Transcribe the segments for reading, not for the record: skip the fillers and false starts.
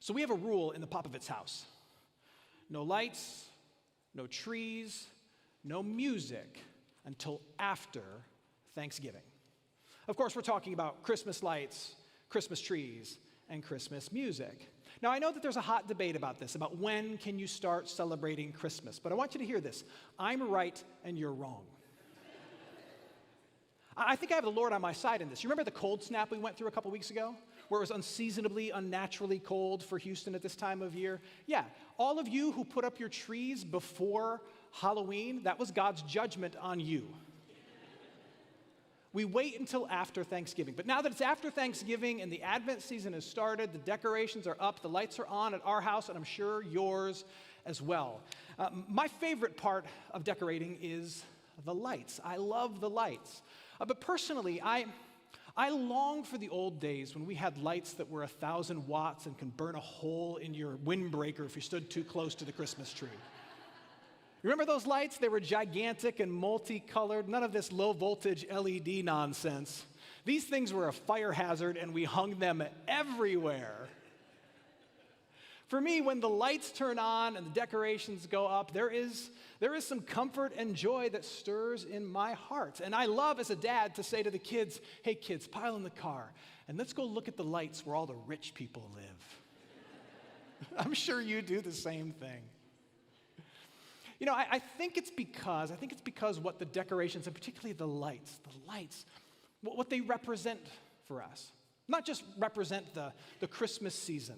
So we have a rule in the Popovits house. No lights, no trees, no music until after Thanksgiving. Of course, we're talking about Christmas lights, Christmas trees, and Christmas music. Now, I know that there's a hot debate about this, about when can you start celebrating Christmas, but I want you to hear this. I'm right and you're wrong. I think I have the Lord on my side in this. You remember the cold snap we went through a couple weeks ago, where it was unseasonably, unnaturally cold for Houston at this time of year? Yeah, all of you who put up your trees before Halloween, that was God's judgment on you. We wait until after Thanksgiving. But now that it's after Thanksgiving and the Advent season has started, the decorations are up, the lights are on at our house, and I'm sure yours as well. My favorite part of decorating is the lights. I love the lights. But personally, I long for the old days when we had lights that were 1,000 watts and can burn a hole in your windbreaker if you stood too close to the Christmas tree. Remember those lights? They were gigantic and multicolored, none of this low voltage LED nonsense. These things were a fire hazard and we hung them everywhere. For me, when the lights turn on and the decorations go up, there is some comfort and joy that stirs in my heart. And I love as a dad to say to the kids, hey kids, pile in the car and let's go look at the lights where all the rich people live. I'm sure you do the same thing. You know, I think it's because what the decorations, and particularly the lights, what they represent for us. Not just represent the Christmas season,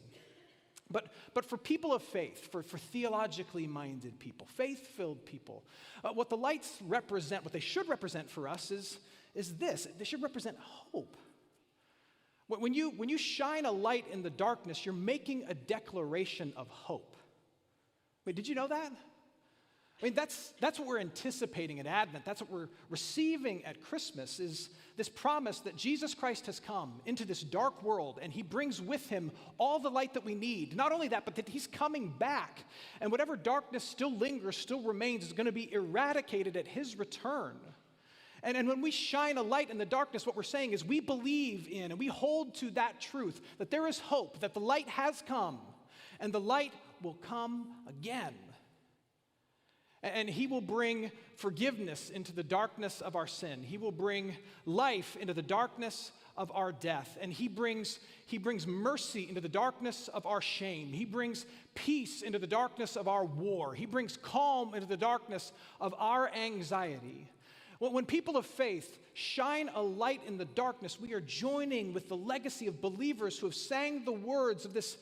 but for people of faith, for theologically minded people, faith-filled people. What the lights represent, what they should represent for us is this. They should represent hope. When you shine a light in the darkness, you're making a declaration of hope. Wait, did you know that? I mean, that's what we're anticipating at Advent. That's what we're receiving at Christmas, is this promise that Jesus Christ has come into this dark world, and he brings with him all the light that we need. Not only that, but that he's coming back, and whatever darkness still lingers, still remains, is going to be eradicated at his return. And when we shine a light in the darkness, what we're saying is we believe in and we hold to that truth, that there is hope, that the light has come, and the light will come again. And he will bring forgiveness into the darkness of our sin. He will bring life into the darkness of our death. And he brings mercy into the darkness of our shame. He brings peace into the darkness of our war. He brings calm into the darkness of our anxiety. When people of faith shine a light in the darkness, we are joining with the legacy of believers who have sang the words of this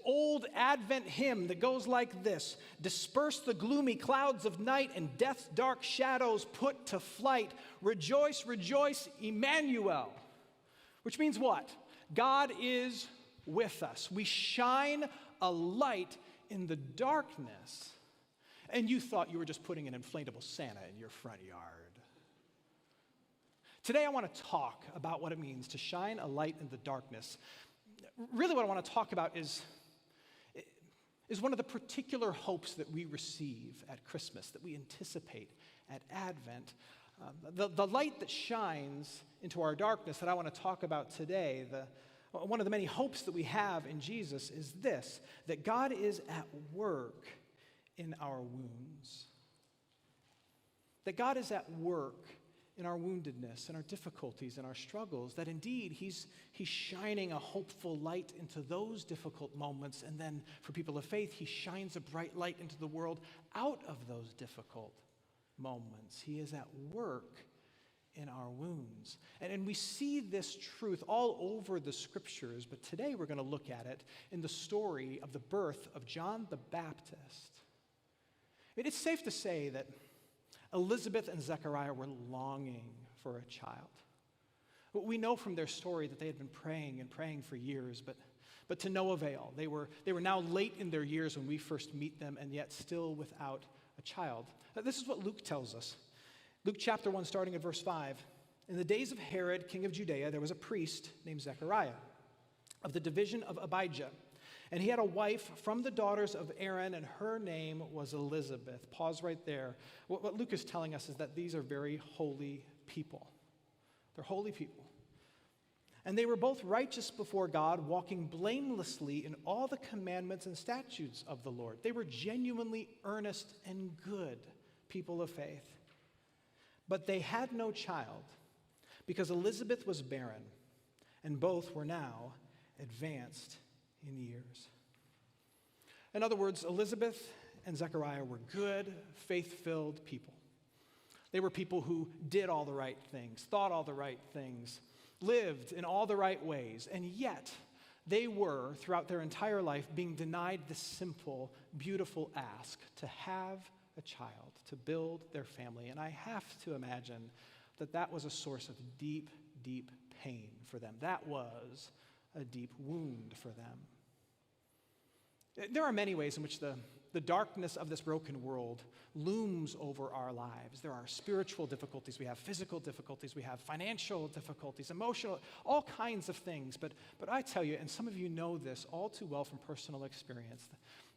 old Advent hymn that goes like this: disperse the gloomy clouds of night and death's dark shadows put to flight. Rejoice, rejoice, Emmanuel. Which means what? God is with us. We shine a light in the darkness. And you thought you were just putting an inflatable Santa in your front yard. Today I want to talk about what it means to shine a light in the darkness. Really what I want to talk about is one of the particular hopes that we receive at Christmas, that we anticipate at Advent. The light that shines into our darkness that I want to talk about today, one of the many hopes that we have in Jesus is this: that God is at work in our wounds. That God is at work in our woundedness and our difficulties and our struggles, that indeed he's shining a hopeful light into those difficult moments, and then for people of faith, he shines a bright light into the world out of those difficult moments. He is at work in our wounds. And we see this truth all over the scriptures, but today we're going to look at it in the story of the birth of John the Baptist. It's safe to say that Elizabeth and Zechariah were longing for a child. We know from their story that they had been praying and praying for years, but to no avail. They were now late in their years when we first meet them, and yet still without a child. This is what Luke tells us. Luke chapter 1, starting at verse 5. In the days of Herod, king of Judea, there was a priest named Zechariah of the division of Abijah. And he had a wife from the daughters of Aaron, and her name was Elizabeth. Pause right there. What Luke is telling us is that these are very holy people. They're holy people. And they were both righteous before God, walking blamelessly in all the commandments and statutes of the Lord. They were genuinely earnest and good people of faith. But they had no child because Elizabeth was barren, and both were now advanced in years. In other words, Elizabeth and Zechariah were good, faith-filled people. They were people who did all the right things, thought all the right things, lived in all the right ways, and yet they were, throughout their entire life, being denied the simple, beautiful ask to have a child, to build their family. And I have to imagine that that was a source of deep, deep pain for them. That was a deep wound for them. There are many ways in which the darkness of this broken world looms over our lives. There are spiritual difficulties, we have physical difficulties, we have financial difficulties, emotional, all kinds of things. But I tell you, and some of you know this all too well from personal experience,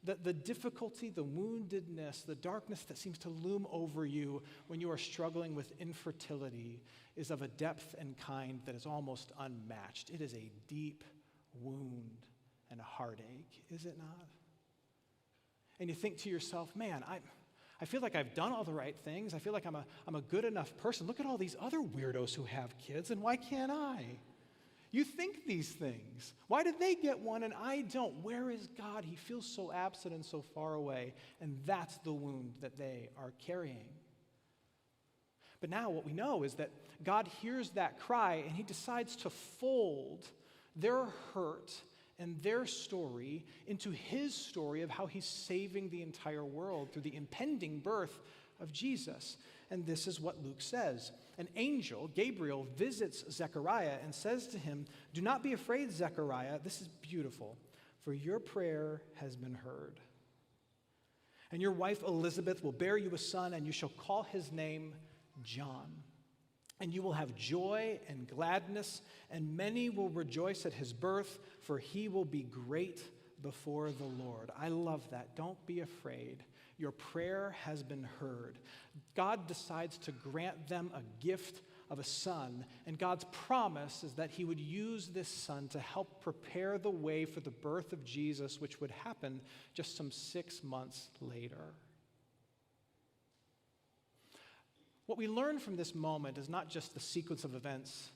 the difficulty, the woundedness, the darkness that seems to loom over you when you are struggling with infertility is of a depth and kind that is almost unmatched. It is a deep wound and a heartache, is it not? And you think to yourself, man, I feel like I've done all the right things. I feel like I'm a good enough person. Look at all these other weirdos who have kids, and why can't I? You think these things. Why did they get one and I don't? Where is God? He feels so absent and so far away, and that's the wound that they are carrying. But now what we know is that God hears that cry, and he decides to fold their hurt and their story into his story of how he's saving the entire world through the impending birth of Jesus. And this is what Luke says. An angel, Gabriel, visits Zechariah and says to him, "Do not be afraid, Zechariah." This is beautiful. "For your prayer has been heard. And your wife Elizabeth will bear you a son, and you shall call his name John. And you will have joy and gladness, and many will rejoice at his birth, for he will be great before the Lord." I love that. Don't be afraid. Your prayer has been heard. God decides to grant them a gift of a son, and God's promise is that he would use this son to help prepare the way for the birth of Jesus, which would happen just some 6 months later. What we learn from this moment is not just the sequence of events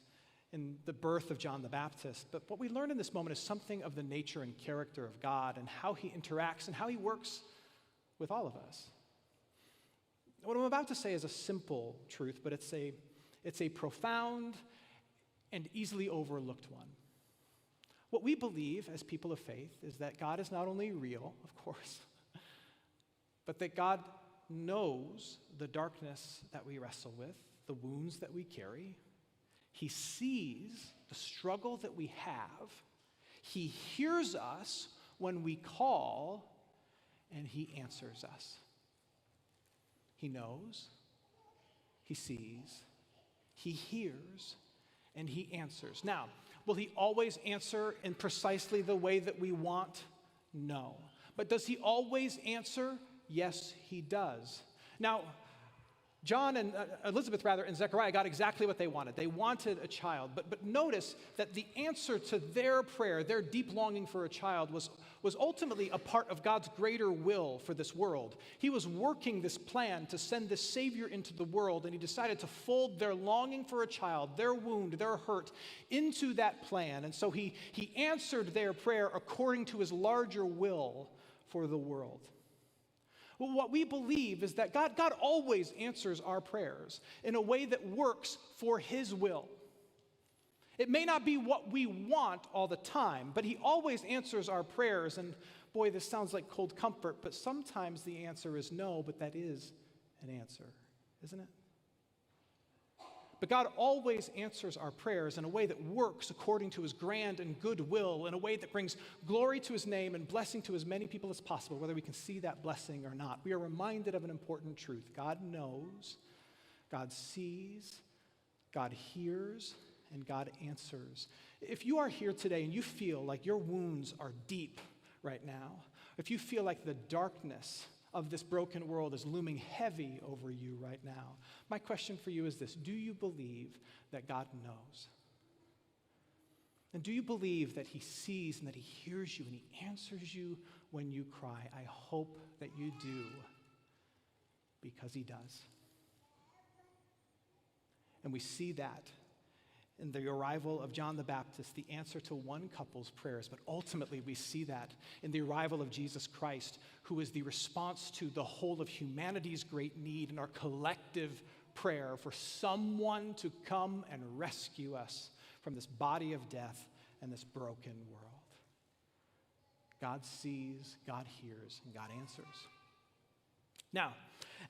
in the birth of John the Baptist, but what we learn in this moment is something of the nature and character of God and how he interacts and how he works with all of us. What I'm about to say is a simple truth, but it's a profound and easily overlooked one. What we believe as people of faith is that God is not only real, of course, but that God knows the darkness that we wrestle with, the wounds that we carry. He sees the struggle that we have. He hears us when we call, and he answers us. He knows, he sees, he hears, and he answers. Now, will he always answer in precisely the way that we want? No. But does he always answer? Yes, he does. Now, Elizabeth and Zechariah got exactly what they wanted. They wanted a child. But notice that the answer to their prayer, their deep longing for a child, was ultimately a part of God's greater will for this world. He was working this plan to send this Savior into the world, and he decided to fold their longing for a child, their wound, their hurt, into that plan. And so he answered their prayer according to his larger will for the world. Well, what we believe is that God always answers our prayers in a way that works for his will. It may not be what we want all the time, but he always answers our prayers. And boy, this sounds like cold comfort, but sometimes the answer is no, but that is an answer, isn't it? But God always answers our prayers in a way that works according to his grand and good will, in a way that brings glory to his name and blessing to as many people as possible, whether we can see that blessing or not. We are reminded of an important truth. God knows, God sees, God hears, and God answers. If you are here today and you feel like your wounds are deep right now, if you feel like the darkness of this broken world is looming heavy over you right now, my question for you is this: do you believe that God knows? And do you believe that he sees and that he hears you and he answers you when you cry? I hope that you do, because he does. And we see that in the arrival of John the Baptist, the answer to one couple's prayers, but ultimately we see that in the arrival of Jesus Christ, who is the response to the whole of humanity's great need and our collective prayer for someone to come and rescue us from this body of death and this broken world. God sees, God hears, and God answers. Now,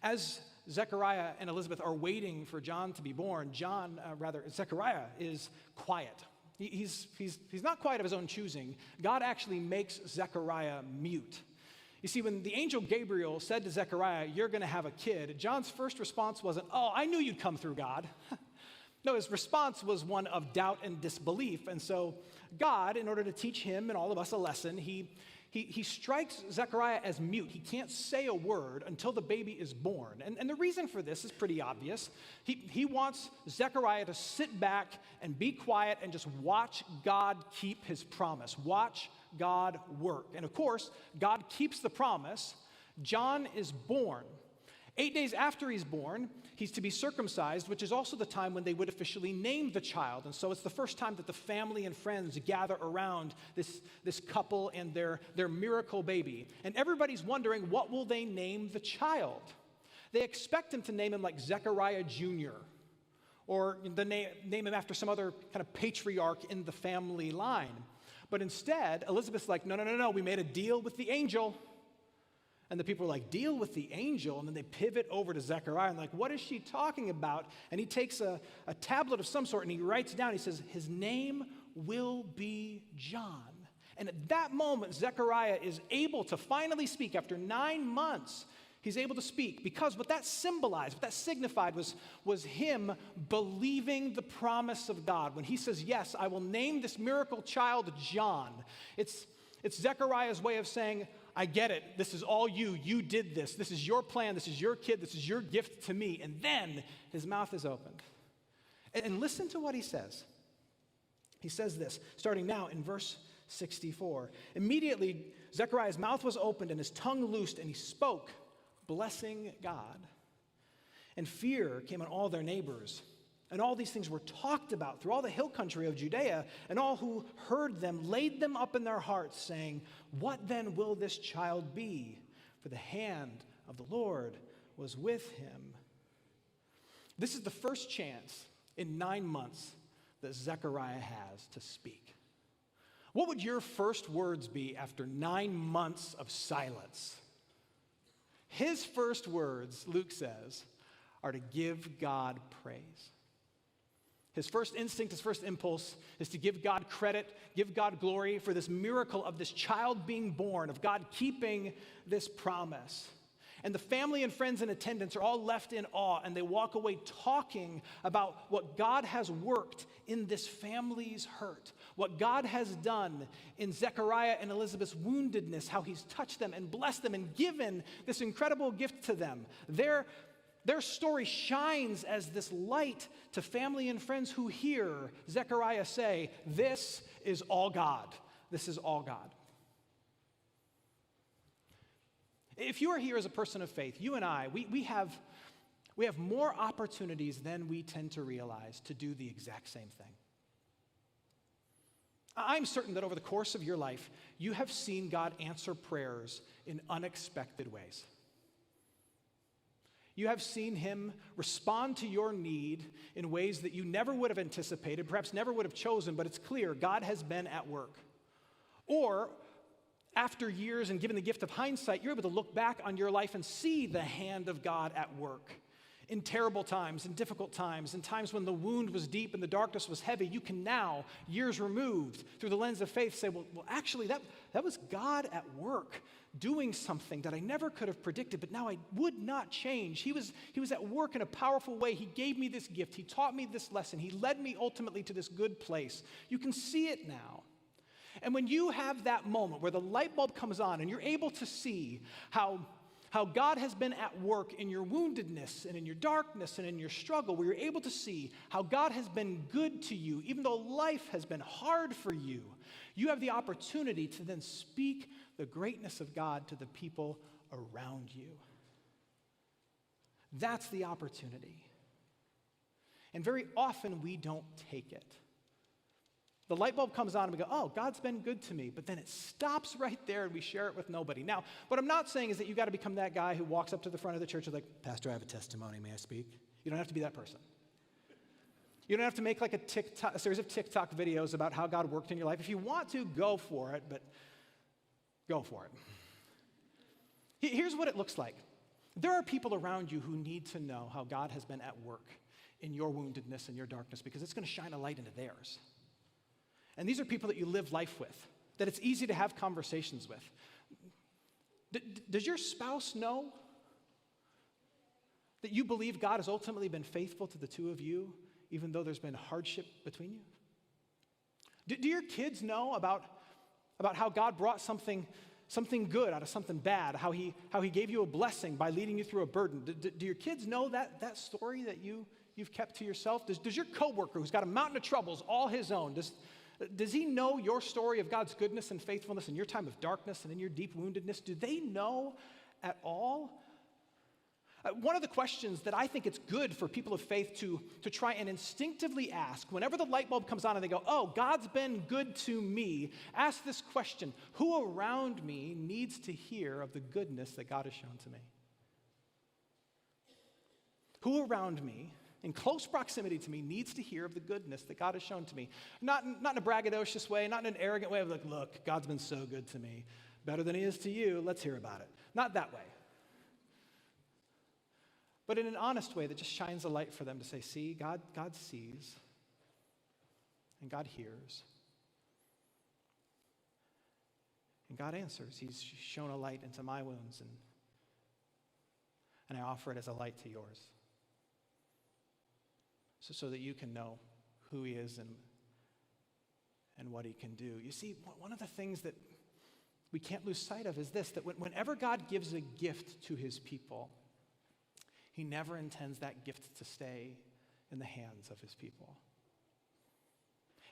as Zechariah and Elizabeth are waiting for John to be born, Zechariah is quiet. He's not quiet of his own choosing. God actually makes Zechariah mute. You see, when the angel Gabriel said to Zechariah, "You're going to have a kid," John's first response wasn't, "Oh, I knew you'd come through, God." No, his response was one of doubt and disbelief. And so God, in order to teach him and all of us a lesson, he strikes Zechariah as mute. He can't say a word until the baby is born. And the reason for this is pretty obvious. He wants Zechariah to sit back and be quiet and just watch God keep his promise. Watch God work. And of course, God keeps the promise. John is born. 8 days after he's born, he's to be circumcised, which is also the time when they would officially name the child. And so it's the first time that the family and friends gather around this couple and their miracle baby. And everybody's wondering, what will they name the child? They expect him to name him like Zechariah Jr., or name him after some other kind of patriarch in the family line. But instead, Elizabeth's like, no, we made a deal with the angel. And the people are like, "Deal with the angel?" And then they pivot over to Zechariah and like, what is she talking about? And he takes a tablet of some sort and he writes down, he says, "His name will be John." And at that moment, Zechariah is able to finally speak. After 9 months, he's able to speak, because what that symbolized, what that signified was him believing the promise of God. When he says, "Yes, I will name this miracle child John," it's Zechariah's way of saying, "I get it. This is all you. You did this. This is your plan. This is your kid. This is your gift to me." And then his mouth is opened. And listen to what he says. He says this, starting now in verse 64. "Immediately, Zechariah's mouth was opened and his tongue loosed, and he spoke, blessing God. And fear came on all their neighbors. And all these things were talked about through all the hill country of Judea, and all who heard them laid them up in their hearts, saying, 'What then will this child be? For the hand of the Lord was with him.'" This is the first chance in 9 months that Zechariah has to speak. What would your first words be after 9 months of silence? His first words, Luke says, are to give God praise. His first instinct, his first impulse is to give God credit, give God glory for this miracle of this child being born, of God keeping this promise. And the family and friends in attendance are all left in awe, and they walk away talking about what God has worked in this family's hurt, what God has done in Zechariah and Elizabeth's woundedness, how he's touched them and blessed them and given this incredible gift to them. Their story shines as this light to family and friends who hear Zechariah say, "This is all God. This is all God." If you are here as a person of faith, you and I, we have more opportunities than we tend to realize to do the exact same thing. I'm certain that over the course of your life, you have seen God answer prayers in unexpected ways. You have seen him respond to your need in ways that you never would have anticipated, perhaps never would have chosen, but it's clear God has been at work. Or after years and given the gift of hindsight, you're able to look back on your life and see the hand of God at work. In terrible times, in difficult times, in times when the wound was deep and the darkness was heavy, you can now, years removed, through the lens of faith, say, well actually, that was God at work doing something that I never could have predicted, but now I would not change. He was at work in a powerful way. He gave me this gift. He taught me this lesson. He led me ultimately to this good place. You can see it now. And when you have that moment where the light bulb comes on and you're able to see how how God has been at work in your woundedness and in your darkness and in your struggle, where you're able to see how God has been good to you, even though life has been hard for you, you have the opportunity to then speak the greatness of God to the people around you. That's the opportunity. And very often we don't take it. The light bulb comes on and we go, oh, God's been good to me. But then it stops right there and we share it with nobody. Now, what I'm not saying is that you got to become that guy who walks up to the front of the church and is like, Pastor, I have a testimony. May I speak? You don't have to be that person. You don't have to make like a series of TikTok videos about how God worked in your life. If you want to, go for it, but go for it. Here's what it looks like. There are people around you who need to know how God has been at work in your woundedness and your darkness, because it's going to shine a light into theirs. And these are people that you live life with, that it's easy to have conversations with. Does your spouse know that you believe God has ultimately been faithful to the two of you, even though there's been hardship between you? Do your kids know about how God brought something good out of something bad, how he gave you a blessing by leading you through a burden? Do your kids know that story that you've kept to yourself? Does your coworker, who's got a mountain of troubles all his own, does he know your story of God's goodness and faithfulness in your time of darkness and in your deep woundedness? Do they know at all? One of the questions that I think it's good for people of faith to try and instinctively ask, whenever the light bulb comes on and they go, oh, God's been good to me, ask this question: who around me needs to hear of the goodness that God has shown to me? Who around me, in close proximity to me, needs to hear of the goodness that God has shown to me? Not in a braggadocious way, not in an arrogant way of like, look, God's been so good to me. Better than he is to you, let's hear about it. Not that way. But in an honest way that just shines a light for them to say, see, God sees, and God hears, and God answers. He's shown a light into my wounds, and I offer it as a light to yours. So that you can know who he is and what he can do. You see, one of the things that we can't lose sight of is this, that whenever God gives a gift to his people, he never intends that gift to stay in the hands of his people.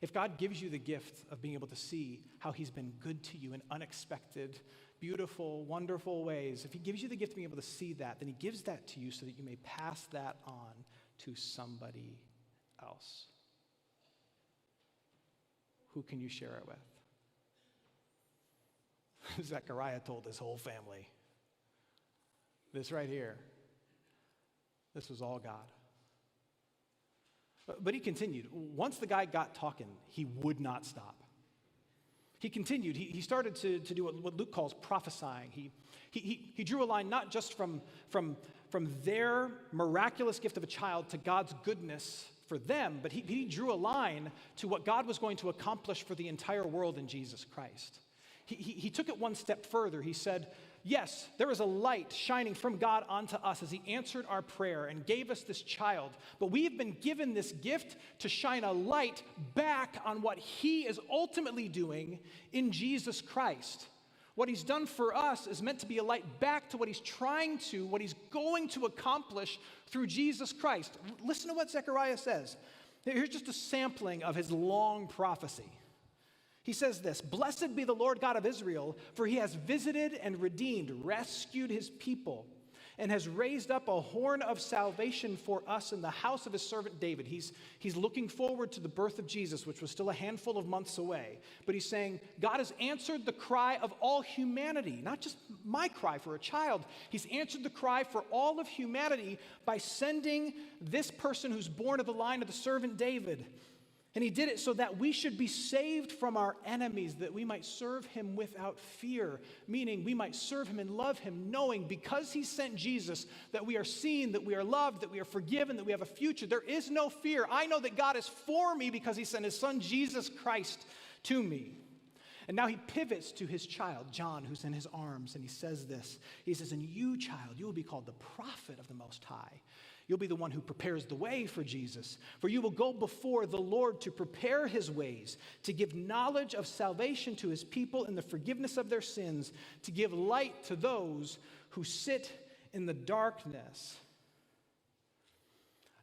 If God gives you the gift of being able to see how he's been good to you in unexpected, beautiful, wonderful ways, if he gives you the gift of being able to see that, then he gives that to you so that you may pass that on to somebody else. Who can you share it with? Zechariah told his whole family, this right here, this was all God. But he continued. Once the guy got talking, he would not stop. He continued. He started to do what Luke calls prophesying. He drew a line not just from their miraculous gift of a child to God's goodness for them, but he drew a line to what God was going to accomplish for the entire world in Jesus Christ. He took it one step further. He said, yes, there is a light shining from God onto us as he answered our prayer and gave us this child, but we have been given this gift to shine a light back on what he is ultimately doing in Jesus Christ. What he's done for us is meant to be a light back to what he's going to accomplish through Jesus Christ. Listen to what Zechariah says. Here's just a sampling of his long prophecy. He says this: blessed be the Lord God of Israel, for he has visited and redeemed, rescued his people, and has raised up a horn of salvation for us in the house of his servant David. He's looking forward to the birth of Jesus, which was still a handful of months away. But he's saying, God has answered the cry of all humanity, not just my cry for a child. He's answered the cry for all of humanity by sending this person who's born of the line of the servant David. And he did it so that we should be saved from our enemies, that we might serve him without fear, meaning we might serve him and love him, knowing because he sent Jesus that we are seen, that we are loved, that we are forgiven, that we have a future. There is no fear. I know that God is for me because he sent his son Jesus Christ to me. And now he pivots to his child, John, who's in his arms, and he says this. He says, and you, child, you will be called the prophet of the Most High. You'll be the one who prepares the way for Jesus. For you will go before the Lord to prepare his ways, to give knowledge of salvation to his people and the forgiveness of their sins, to give light to those who sit in the darkness.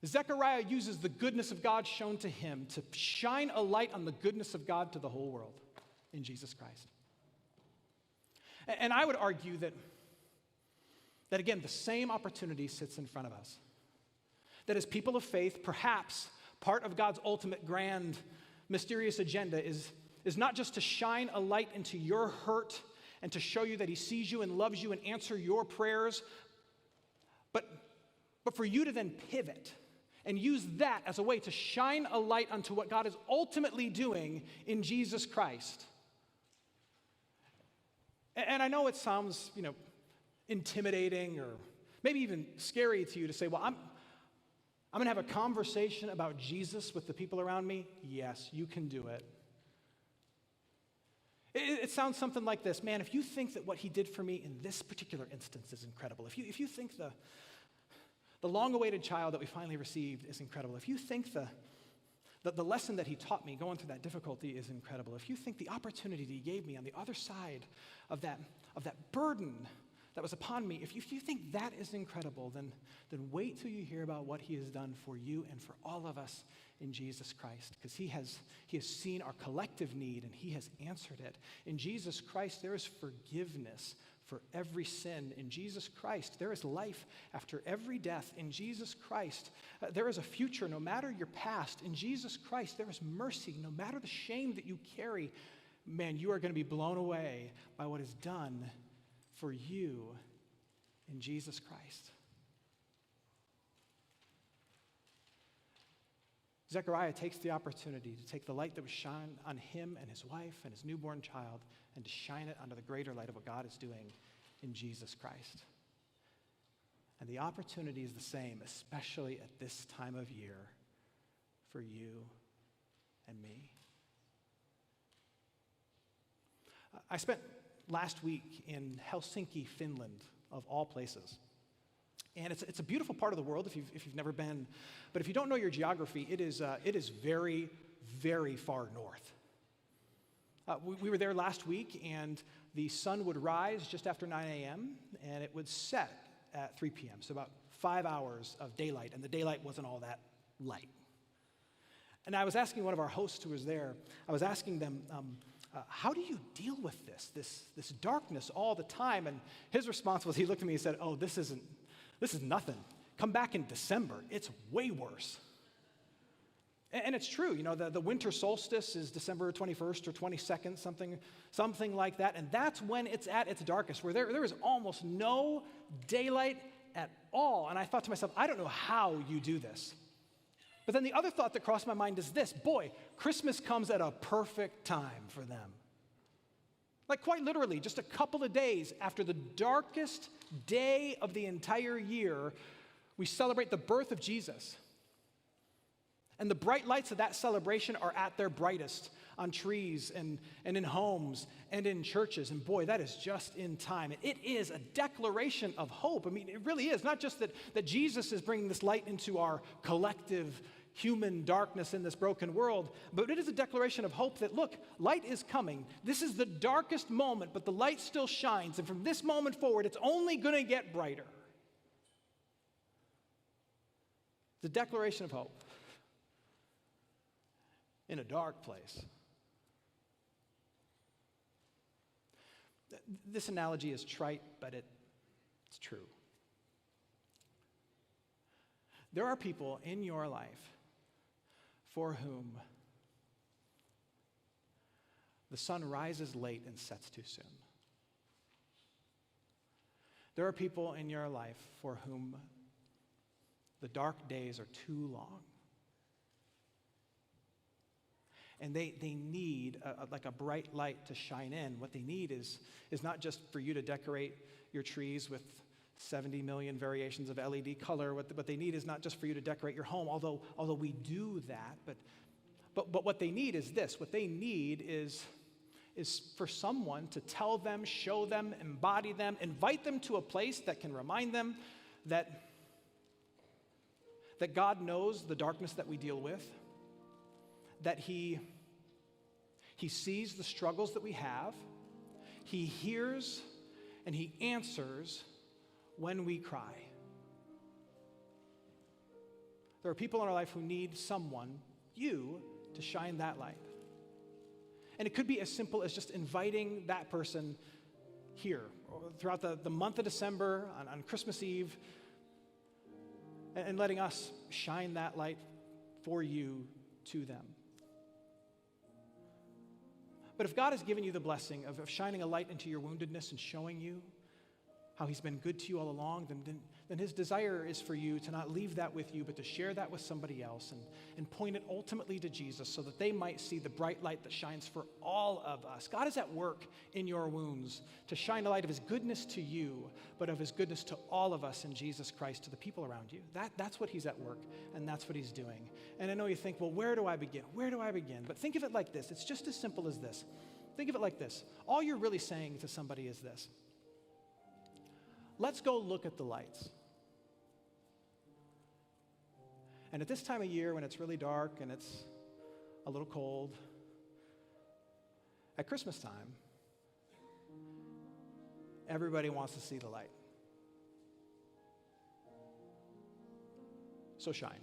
Zechariah uses the goodness of God shown to him to shine a light on the goodness of God to the whole world in Jesus Christ. And I would argue that again, the same opportunity sits in front of us. That as people of faith, perhaps part of God's ultimate grand, mysterious agenda is not just to shine a light into your hurt and to show you that he sees you and loves you and answer your prayers, but for you to then pivot and use that as a way to shine a light unto what God is ultimately doing in Jesus Christ. And I know it sounds, intimidating or maybe even scary to you to say, well, I'm going to have a conversation about Jesus with the people around me. Yes, you can do it. It sounds something like this. Man, if you think that what he did for me in this particular instance is incredible, if you think the long-awaited child that we finally received is incredible, if you think the lesson that he taught me going through that difficulty is incredible, if you think the opportunity that he gave me on the other side of that burden that was upon me, if you think that is incredible, then wait till you hear about what he has done for you and for all of us in Jesus Christ, because he has seen our collective need and he has answered it. In Jesus Christ, there is forgiveness for every sin. In Jesus Christ, there is life after every death. In Jesus Christ, there is a future no matter your past. In Jesus Christ, there is mercy no matter the shame that you carry. Man, you are going to be blown away by what is done for you in Jesus Christ. Zechariah takes the opportunity to take the light that was shone on him and his wife and his newborn child and to shine it onto the greater light of what God is doing in Jesus Christ. And the opportunity is the same, especially at this time of year, for you and me. I spent last week in Helsinki, Finland, of all places. And it's a beautiful part of the world if you've never been. But if you don't know your geography, it is very, very far north. We were there last week, and the sun would rise just after 9 a.m., and it would set at 3 p.m., so about 5 hours of daylight, and the daylight wasn't all that light. And I was asking one of our hosts who was there, I was asking them, how do you deal with this darkness all the time? And his response was, he looked at me and said, oh, this is nothing. Come back in December. It's way worse. And it's true. The winter solstice is December 21st or 22nd, something like that. And that's when it's at its darkest, where there is almost no daylight at all. And I thought to myself, I don't know how you do this. But then the other thought that crossed my mind is this: boy, Christmas comes at a perfect time for them. Like quite literally, just a couple of days after the darkest day of the entire year, we celebrate the birth of Jesus. And the bright lights of that celebration are at their brightest on trees and in homes and in churches. And boy, that is just in time. It is a declaration of hope. I mean, it really is. Not just that Jesus is bringing this light into our collective human darkness in this broken world, but it is a declaration of hope that, look, light is coming. This is the darkest moment, but the light still shines. And from this moment forward, it's only going to get brighter. The declaration of hope in a dark place. This analogy is trite, but it's true. There are people in your life for whom the sun rises late and sets too soon. There are people in your life for whom the dark days are too long. And they need a bright light to shine in. What they need is not just for you to decorate your trees with 70 million variations of LED color. What they need is not just for you to decorate your home, although we do that. But what they need is this. What they need is for someone to tell them, show them, embody them, invite them to a place that can remind them that that God knows the darkness that we deal with, that He sees the struggles that we have, He hears and He answers when we cry. There are people in our life who need someone, you, to shine that light. And it could be as simple as just inviting that person here throughout the month of December, on Christmas Eve, and letting us shine that light for you to them. But if God has given you the blessing of shining a light into your woundedness and showing you how He's been good to you all along, then His desire is for you to not leave that with you, but to share that with somebody else and point it ultimately to Jesus so that they might see the bright light that shines for all of us. God is at work in your wounds to shine a light of His goodness to you, but of His goodness to all of us in Jesus Christ, to the people around you. That's what He's at work, and that's what He's doing. And I know you think, well, where do I begin? Where do I begin? But think of it like this. It's just as simple as this. Think of it like this. All you're really saying to somebody is this: let's go look at the lights. And at this time of year when it's really dark and it's a little cold, at Christmas time, everybody wants to see the light. So shine.